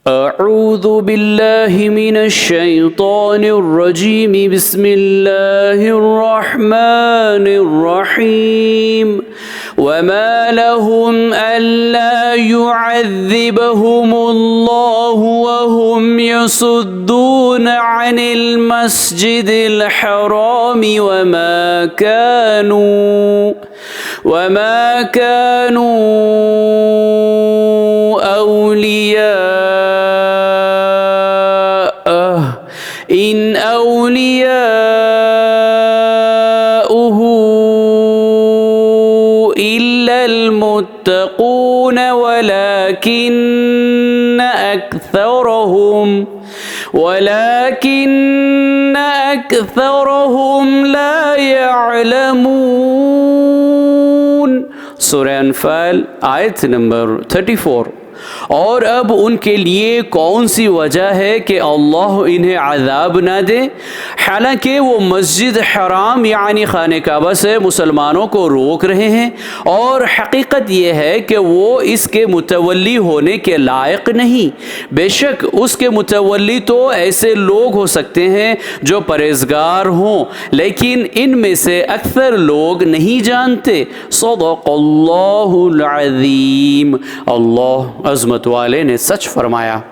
अऊज़ु बिल्लाहि मिनश शैतानिर रजीम बिस्मिल्लाहिर रहमानिर रहीम वमा लहुम अल्ला युअज़्ज़िबहुमुल्लाहु वहुम यसुद्दून अनिल मस्जिदिल हराम वमा कानू औलियाअह इन औलियाउहु इल्लल मुत्तक़ून वलाकिन्न अक्सरहुम ला यअलमून। सूरह अनफाल आयत नंबर 34। और अब उनके लिए कौन सी वजह है कि अल्लाह इन्हें अज़ाब ना दे, हालांकि वो मस्जिद हराम यानी खाने काबा से मुसलमानों को रोक रहे हैं और हकीकत ये है कि वो इसके मुतवल्ली होने के लायक नहीं। बेशक उसके मुतवल्ली तो ऐसे लोग हो सकते हैं जो परहेज़गार हों, लेकिन इनमें से अक्सर लोग नहीं जानते। सदक़ल्लाहुल अज़ीम। अल्लाह अज़मत वाले ने सच फरमाया।